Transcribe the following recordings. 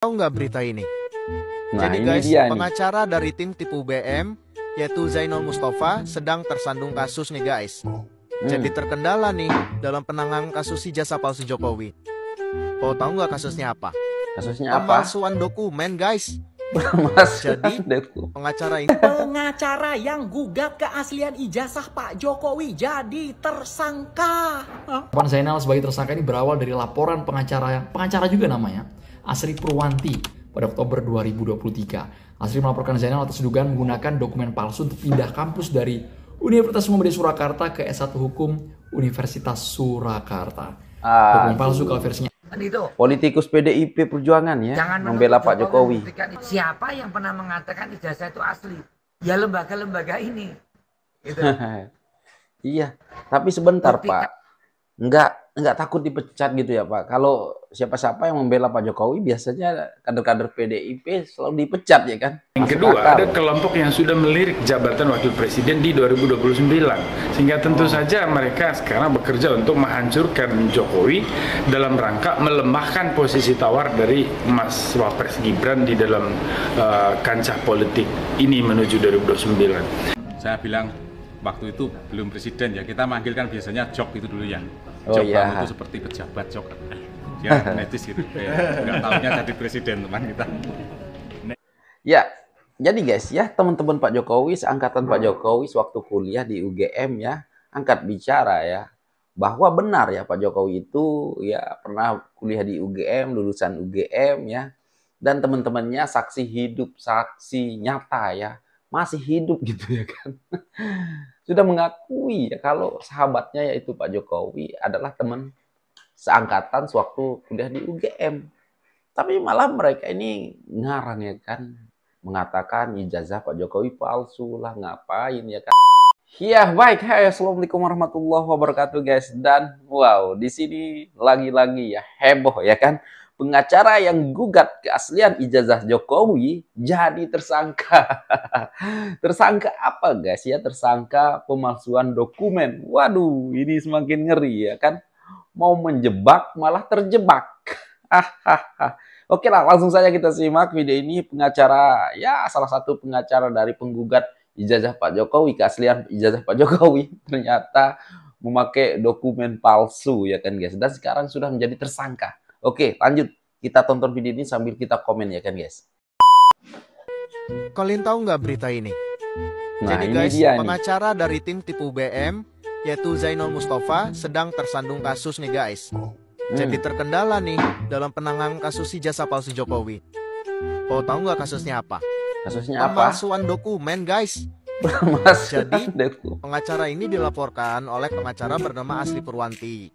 Tahu nggak berita ini? Nah, Jadi ini guys, dia nih. pengacara dari tim tipu BM, yaitu Zainal Mustafa, sedang tersandung kasus nih guys. Jadi Hmm, terkendala nih dalam penanganan kasus ijazah palsu Jokowi. Oh, tahu nggak kasusnya apa? kasusnya apa? Pemalsuan dokumen guys. Pemalsuan Jadi dokumen. pengacara ini Pengacara yang gugat keaslian ijazah Pak Jokowi jadi tersangka. Penetapan Zainal sebagai tersangka ini berawal dari laporan pengacara juga namanya, Asri Purwanti pada Oktober 2023. Asri melaporkan Zainal atas dugaan menggunakan dokumen palsu untuk pindah kampus dari Universitas Muhammadiyah Surakarta ke S1 Hukum Universitas Surakarta. Dokumen palsu kalau versinya Itu Politikus PDIP Perjuangan ya, jangan membela Pak Jokowi. membuktikan siapa yang pernah mengatakan ijazah itu asli, ya lembaga-lembaga ini gitu. Iya, tapi sebentar Buktikan. Pak. Enggak takut dipecat gitu ya Pak. Kalau siapa-siapa yang membela Pak Jokowi biasanya kader-kader PDIP selalu dipecat ya kan. Yang Masuk kedua, akal. ada kelompok yang sudah melirik jabatan wakil presiden di 2029. Sehingga tentu saja mereka sekarang bekerja untuk menghancurkan Jokowi dalam rangka melemahkan posisi tawar dari Mas Wapres Gibran di dalam kancah politik ini menuju 2029. Saya bilang waktu itu belum presiden ya, kita manggilkan biasanya jok itu dulu ya. Oh, Jok iya. kamu itu seperti pejabat jok. Ya netis gitu. Enggak tahunya jadi presiden teman kita. Ya, jadi guys ya teman-teman Pak Jokowi, seangkatan Pak Jokowi sewaktu kuliah di UGM ya, angkat bicara ya bahwa benar ya Pak Jokowi itu ya pernah kuliah di UGM, lulusan UGM ya, dan teman-temannya saksi hidup, saksi nyata ya, masih hidup gitu ya kan. Sudah mengakui ya kalau sahabatnya yaitu Pak Jokowi adalah teman seangkatan sewaktu kuliah di UGM. Tapi malah mereka ini ngarang ya kan, mengatakan ijazah Pak Jokowi palsu lah, ngapain ya kan. Ya baik, hai assalamualaikum warahmatullahi wabarakatuh guys. Dan wow, di sini lagi-lagi ya heboh ya kan, pengacara yang gugat keaslian ijazah Jokowi jadi tersangka. Tersangka apa guys ya? Tersangka pemalsuan dokumen. Waduh, ini semakin ngeri ya kan, mau menjebak malah terjebak. Oke lah, langsung saja kita simak video ini. Pengacara, ya salah satu pengacara dari penggugat ijazah Pak Jokowi, keaslian ijazah Pak Jokowi, ternyata memakai dokumen palsu ya kan guys. Dan sekarang sudah menjadi tersangka. Oke, lanjut. Kita tonton video ini sambil kita komen ya kan guys. kalian tahu nggak berita ini? Nah, Jadi ini guys, dia nih. pengacara dari tim tipu BM, yaitu Zainal Mustafa, sedang tersandung kasus nih guys. Jadi terkendala nih dalam penanganan kasus ijazah palsu Jokowi. Oh, tahu nggak kasusnya apa? Kasusnya apa? Pemalsuan dokumen guys. Pemalsuan Jadi, dokumen. pengacara ini dilaporkan oleh pengacara bernama Asri Purwanti.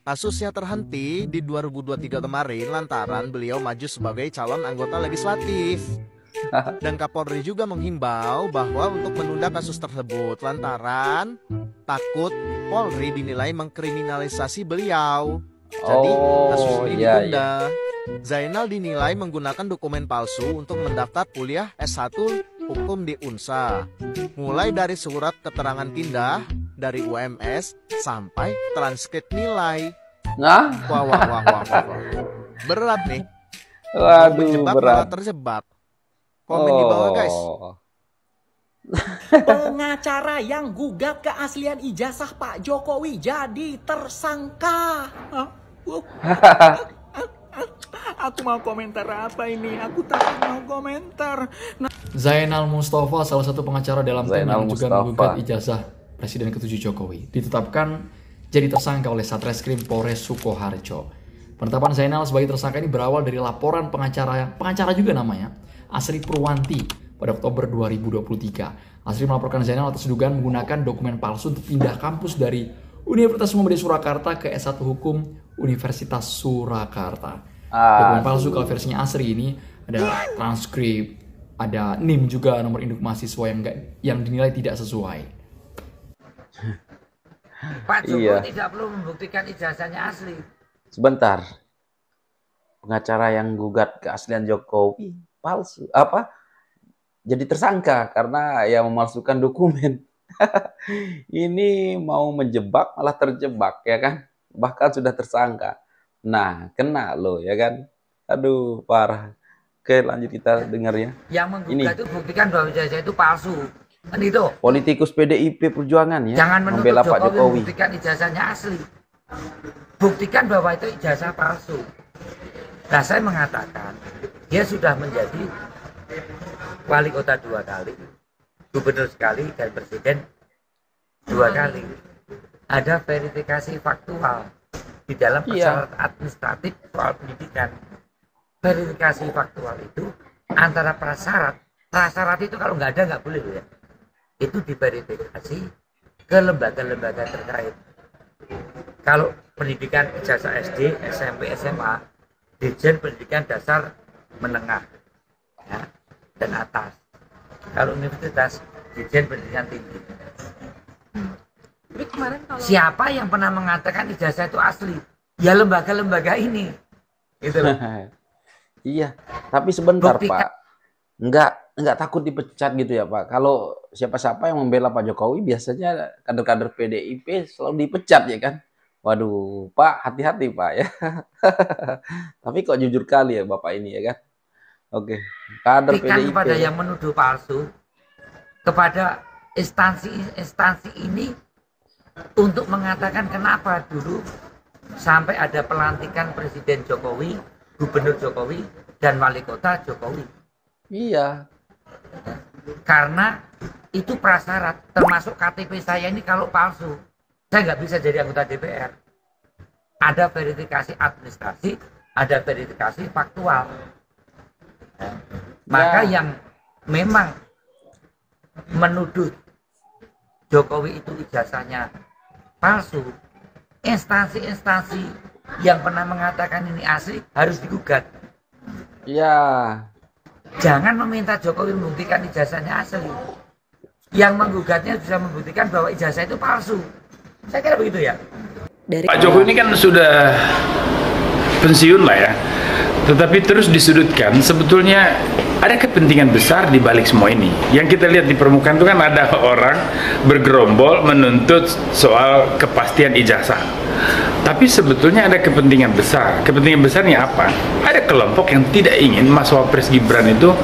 Kasusnya terhenti di 2023 kemarin lantaran beliau maju sebagai calon anggota legislatif. Dan Kapolri juga menghimbau bahwa untuk menunda kasus tersebut lantaran takut Polri dinilai mengkriminalisasi beliau. Jadi kasus ini iya, ditunda. Zainal dinilai menggunakan dokumen palsu untuk mendaftar kuliah S1 Hukum di Unsa. Mulai dari surat keterangan pindah dari UMS sampai transkrip nilai. Nah, Wah. Berat nih. Mau waduh menjebak berat. malah terjebak. Komen di bawah guys. Pengacara yang gugat keaslian ijazah Pak Jokowi jadi tersangka. Aku mau komentar apa ini? Aku takut mau komentar. Zainal Mustafa, salah satu pengacara dalam tim Zainal yang juga Mustafa. menggugat ijazah Presiden ke-7 Jokowi, ditetapkan jadi tersangka oleh Satreskrim Polres Sukoharjo. Penetapan Zainal sebagai tersangka ini berawal dari laporan pengacara juga namanya, Asri Purwanti pada Oktober 2023. Asri melaporkan Zainal atas dugaan menggunakan dokumen palsu untuk pindah kampus dari Universitas Muhammadiyah Surakarta ke S1 Hukum Universitas Surakarta. Dokumen palsu kalau versinya Asri ini ada transkrip, ada NIM juga, nomor induk mahasiswa yang dinilai tidak sesuai. Pak Jokowi Iya. tidak perlu membuktikan ijazahnya asli. Sebentar. Pengacara yang gugat keaslian Jokowi palsu apa? Jadi tersangka karena ya memalsukan dokumen. Ini mau menjebak malah terjebak ya kan? Bahkan sudah tersangka. Nah, kena loh ya kan? Aduh, parah. Oke, lanjut kita dengar ya. Yang menggugat itu buktikan bahwa ijazah itu palsu. Kan itu. Politikus PDIP Perjuangan ya. Jangan menuntut membela Pak Jokowi. Buktikan ijazahnya asli. Buktikan bahwa itu ijazah palsu. Nah, saya mengatakan dia sudah menjadi wali kota 2 kali, gubernur sekali, dan presiden 2 kali. Ada verifikasi faktual di dalam persyarat administratif soal pendidikan. Verifikasi faktual itu antara prasyarat itu kalau nggak ada nggak boleh ya. Itu diverifikasi ke lembaga-lembaga terkait. Kalau pendidikan ijazah SD, SMP, SMA, Dirjen Pendidikan Dasar Menengah ya, dan atas. Kalau universitas, Dirjen Pendidikan Tinggi. Siapa yang pernah mengatakan ijazah itu asli? Ya lembaga-lembaga ini. Gitu loh. Iya, tapi sebentar Pak, nggak takut dipecat gitu ya Pak. Kalau siapa-siapa yang membela Pak Jokowi biasanya kader-kader PDIP selalu dipecat ya kan. Waduh, Pak, hati-hati Pak ya. Tapi kok jujur kali ya Bapak ini ya kan. Oke, kader PDIP. Kepada yang menuduh palsu, kepada instansi ini untuk mengatakan kenapa dulu sampai ada pelantikan Presiden Jokowi, Gubernur Jokowi, dan Wali Kota Jokowi. Iya. Karena itu prasyarat, termasuk KTP saya ini kalau palsu, saya nggak bisa jadi anggota DPR. Ada verifikasi administrasi, ada verifikasi faktual. Maka yang memang menuduh Jokowi itu ijazahnya palsu, instansi-instansi yang pernah mengatakan ini asli harus digugat. Ya. Jangan meminta Jokowi membuktikan ijazahnya asli. Yang menggugatnya bisa membuktikan bahwa ijazah itu palsu. Saya kira begitu ya. Pak Jokowi ini kan sudah pensiun lah ya. Tetapi terus disudutkan, sebetulnya ada kepentingan besar di balik semua ini. Yang kita lihat di permukaan itu kan ada orang bergerombol menuntut soal kepastian ijazah. Tapi sebetulnya ada kepentingan besar. Kepentingan besarnya apa? Ada kelompok yang tidak ingin Mas Wapres Gibran itu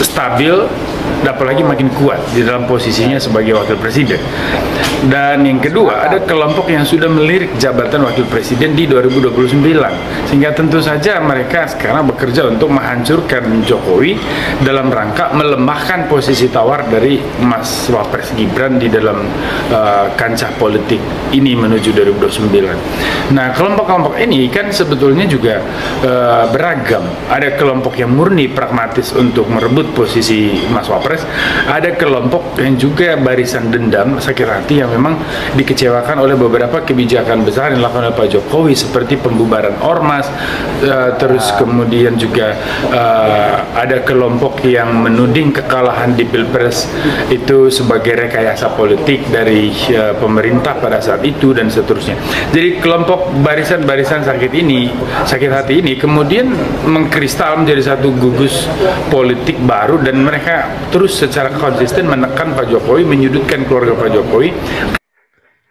stabil, apalagi makin kuat di dalam posisinya sebagai wakil presiden. Dan yang kedua, ada kelompok yang sudah melirik jabatan wakil presiden di 2029. Sehingga tentu saja mereka sekarang bekerja untuk menghancurkan Jokowi dalam rangka melemahkan posisi tawar dari Mas Wapres Gibran di dalam kancah politik ini menuju 2029. Nah, kelompok-kelompok ini kan sebetulnya juga beragam. Ada kelompok yang murni pragmatis untuk merebut posisi Mas Wapres, ada kelompok yang juga barisan dendam, sakit hati, yang memang dikecewakan oleh beberapa kebijakan besar yang dilakukan oleh Pak Jokowi seperti pembubaran ormas, terus kemudian juga ada kelompok yang menuding kekalahan di Pilpres itu sebagai rekayasa politik dari pemerintah pada saat itu dan seterusnya. Jadi kelompok barisan-barisan sakit hati ini kemudian mengkristal menjadi satu gugus politik baru dan mereka terus secara konsisten menekan Pak Jokowi, menyudutkan keluarga Pak Jokowi.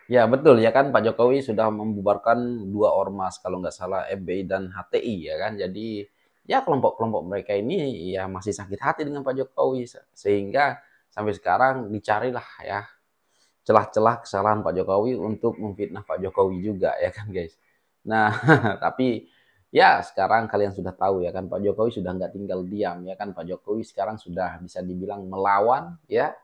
Ya betul ya kan, Pak Jokowi sudah membubarkan 2 ormas kalau nggak salah, FPI dan HTI ya kan. Jadi ya kelompok-kelompok mereka ini ya masih sakit hati dengan Pak Jokowi, sehingga sampai sekarang dicarilah ya celah-celah kesalahan Pak Jokowi untuk memfitnah Pak Jokowi juga ya kan guys. Nah tapi ya sekarang kalian sudah tahu ya kan, Pak Jokowi sudah nggak tinggal diam ya kan. Pak Jokowi sekarang sudah bisa dibilang melawan ya,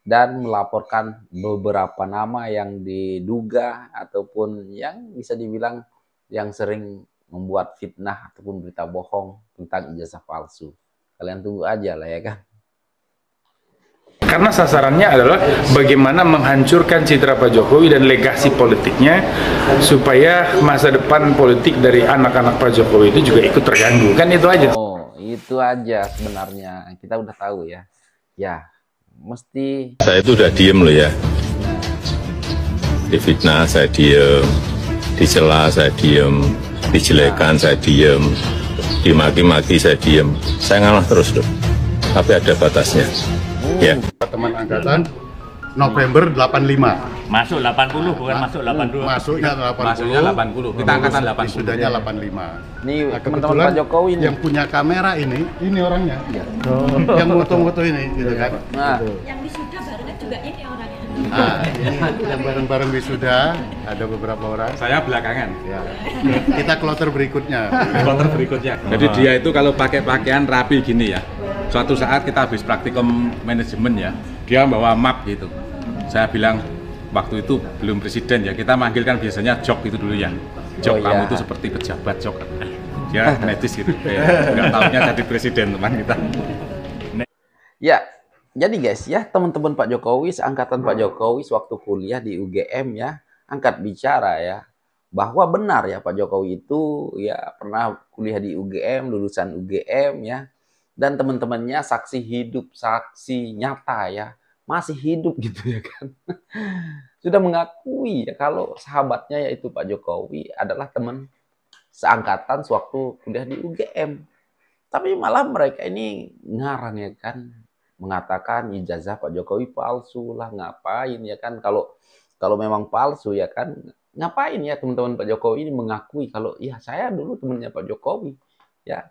dan melaporkan beberapa nama yang diduga ataupun yang bisa dibilang yang sering membuat fitnah ataupun berita bohong tentang ijazah palsu. Kalian tunggu aja lah ya kan. Karena sasarannya adalah bagaimana menghancurkan citra Pak Jokowi dan legasi politiknya supaya masa depan politik dari anak-anak Pak Jokowi itu juga ikut terganggu. Kan itu aja. Oh, itu aja sebenarnya. Kita udah tahu ya. Ya, mesti. Saya itu udah diem loh ya. Difitnah saya diem, dicela saya diem, dijelekan saya diem, dimaki-maki saya diem. Saya ngalah terus loh. Tapi ada batasnya. Ya. Teman angkatan November 85. Masuk 80 bukan masuk 82. Masuknya 80. Masuknya 80. Kita angkatan 80. Wisudanya 85. Ini Nah, teman-teman Pak Jokowi ini. yang punya kamera ini orangnya. Yang foto-foto ini gitu kan. Nah, Yang wisuda barengan juga ini orangnya. Nah, ini yang bareng-bareng wisuda ada beberapa orang. Saya belakangan. Ya. Kita kloter berikutnya. Kloter berikutnya. Jadi dia itu kalau pakai pakaian rapi gini ya. Suatu saat kita habis praktikum manajemen ya, dia bawa map gitu. Saya bilang waktu itu belum presiden ya, kita manggilkan biasanya jok itu dulu ya. Jok kamu itu seperti pejabat jok. Dia netis gitu. Nggak tahunya jadi presiden teman kita. ya, jadi guys ya teman-teman Pak Jokowi, seangkatan Pak Jokowi waktu kuliah di UGM ya, angkat bicara ya bahwa benar ya Pak Jokowi itu ya pernah kuliah di UGM, lulusan UGM ya, dan teman-temannya saksi hidup, saksi nyata ya, masih hidup gitu ya kan. Sudah mengakui ya kalau sahabatnya yaitu Pak Jokowi adalah teman seangkatan sewaktu kuliah di UGM. Tapi malah mereka ini ngarang ya kan, mengatakan ijazah Pak Jokowi palsu lah, ngapain ya kan, kalau memang palsu ya kan, ngapain ya teman-teman Pak Jokowi ini mengakui kalau ya saya dulu temannya Pak Jokowi ya,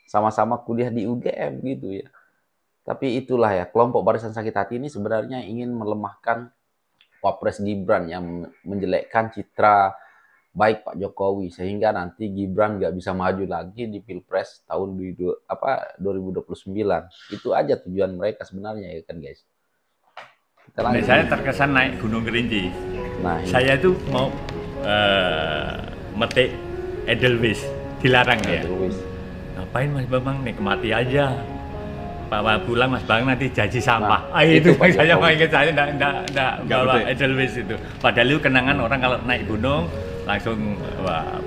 sama-sama kuliah di UGM gitu ya. Tapi itulah ya, kelompok Barisan Sakit Hati ini sebenarnya ingin melemahkan Wapres Gibran yang menjelekkan citra baik Pak Jokowi, sehingga nanti Gibran nggak bisa maju lagi di Pilpres tahun 2029. Itu aja tujuan mereka sebenarnya ya kan guys. Saya terkesan naik Gunung Kerinci. Nah, saya itu mau metik Edelweiss, dilarang ya. Ngapain Mas Bambang, nikmati aja. Pak pulang Mas Bambang nanti jaji sampah. Itu saya mau ingat, saya enggak bawa Edelweiss itu. Padahal itu kenangan orang kalau naik gunung langsung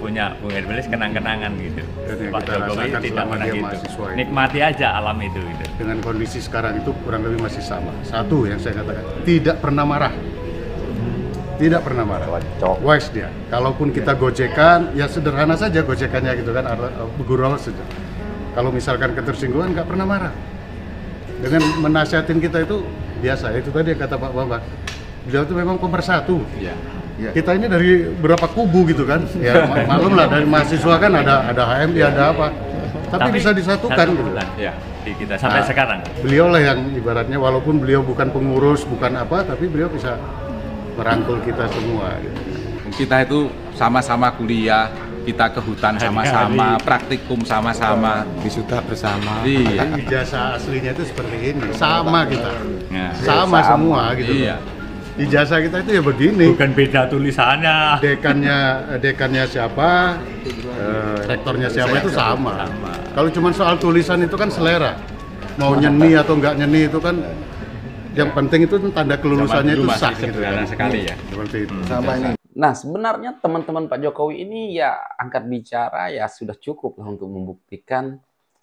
punya Bung Edelweiss kenang-kenangan gitu. Pak Jokowi tidak pernah gitu. Nikmati aja alam itu gitu. Dengan kondisi sekarang itu kurang lebih masih sama. Satu yang saya katakan, tidak pernah marah. Tidak pernah marah. Wise dia. Kalaupun kita gojekan, ya sederhana saja gojekannya gitu kan, gurau saja. Kalau misalkan ketersinggungan nggak pernah marah. Dengan menasihatin kita itu biasa. Itu tadi yang kata Pak Bambang. Beliau itu memang pemersatu. Iya. Kita ini dari berapa kubu gitu kan. Ya malum lah, dari mahasiswa kan ada HMI, ada apa. Tapi bisa disatukan gitu. Ya, di kita sampai sekarang. Beliau lah yang ibaratnya walaupun beliau bukan pengurus, bukan apa, tapi beliau bisa merangkul kita semua gitu. Kita itu sama-sama kuliah, kita ke hutan sama-sama, praktikum sama-sama, wisuda bersama. Iya. Ijazah aslinya itu seperti ini, sama kita, sama semua gitu. Iya. Ijazah kita itu ya begini. Bukan beda tulisannya. Dekannya siapa, rektornya siapa itu sama. Kalau cuma soal tulisan itu kan selera. Mau nyeni atau nggak nyeni itu kan. Yang penting itu tanda kelulusannya itu sah gitu kan. Sekali ya. Seperti itu. Sama ini. Nah, sebenarnya teman-teman Pak Jokowi ini ya angkat bicara ya sudah cukup lah untuk membuktikan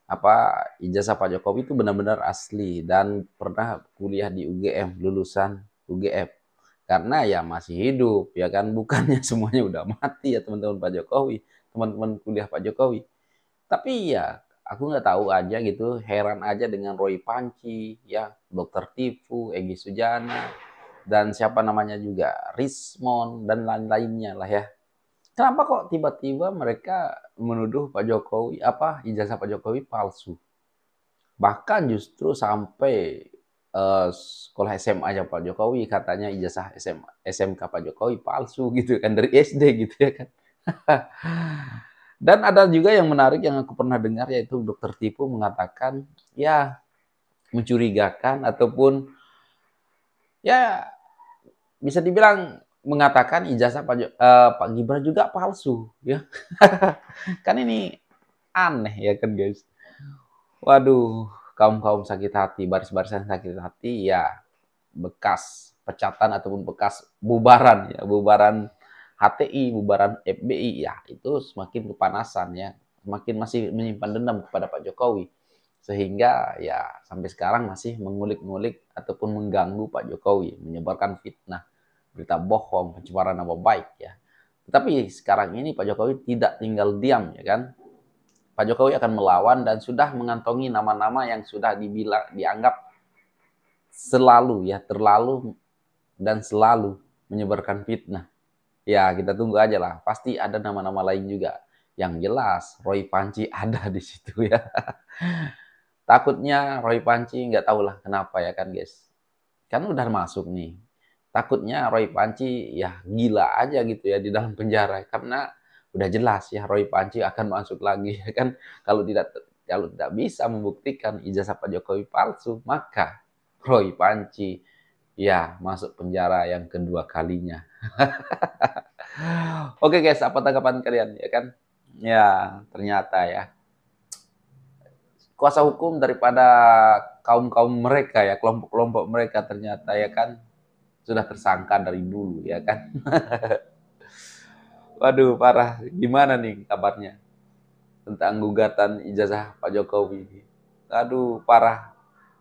apa ijazah Pak Jokowi itu benar-benar asli dan pernah kuliah di UGM, lulusan UGM. Karena ya masih hidup ya kan, bukannya semuanya udah mati ya teman-teman Pak Jokowi, teman-teman kuliah Pak Jokowi. Tapi ya aku nggak tahu aja gitu, heran aja dengan Roy Panci, ya, Dr. Tifu, Egy Sujana, dan siapa namanya juga, Rismon, dan lain-lainnya lah ya. Kenapa kok tiba-tiba mereka menuduh Pak Jokowi, ijazah Pak Jokowi palsu? Bahkan justru sampai sekolah SMA-nya Pak Jokowi katanya ijazah SMK Pak Jokowi palsu gitu kan, dari SD gitu ya kan. Dan ada juga yang menarik yang aku pernah dengar, yaitu Dr. Tipu mengatakan ya mencurigakan ataupun ya bisa dibilang mengatakan ijazah Pak Gibran juga palsu ya. Kan ini aneh ya kan guys. Waduh, kaum sakit hati, baris-barisan sakit hati ya, bekas pecatan ataupun bekas bubaran ya, bubaran HTI, bubaran FBI, ya itu semakin kepanasan ya, semakin masih menyimpan dendam kepada Pak Jokowi, sehingga ya sampai sekarang masih mengulik-ngulik ataupun mengganggu Pak Jokowi, menyebarkan fitnah, berita bohong, pencemaran nama baik ya. Tetapi sekarang ini Pak Jokowi tidak tinggal diam ya kan, Pak Jokowi akan melawan dan sudah mengantongi nama-nama yang sudah dianggap selalu ya terlalu dan selalu menyebarkan fitnah. Ya, kita tunggu aja lah. Pasti ada nama-nama lain juga. Yang jelas, Roy Panci ada di situ ya. Takutnya Roy Panci nggak tahu lah kenapa ya kan guys. Kan udah masuk nih. Takutnya Roy Panci ya gila aja gitu ya di dalam penjara. Karena udah jelas ya Roy Panci akan masuk lagi ya kan. Kalau tidak bisa membuktikan ijazah Pak Jokowi palsu, maka Roy Panci ya masuk penjara yang kedua kalinya. Oke guys, apa tanggapan kalian ya kan? Ya, ternyata ya kuasa hukum daripada kaum-kaum mereka ya, kelompok-kelompok mereka ternyata ya kan sudah tersangka dari dulu ya kan. Waduh, parah. Gimana nih kabarnya tentang gugatan ijazah Pak Jokowi? Aduh, parah.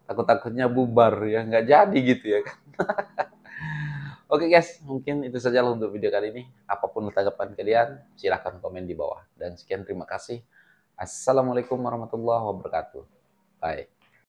Takut-takutnya bubar ya, nggak jadi gitu ya kan. Oke guys, mungkin itu saja untuk video kali ini. Apapun tanggapan kalian, silahkan komen di bawah. Dan sekian, terima kasih. Assalamualaikum warahmatullahi wabarakatuh. Bye.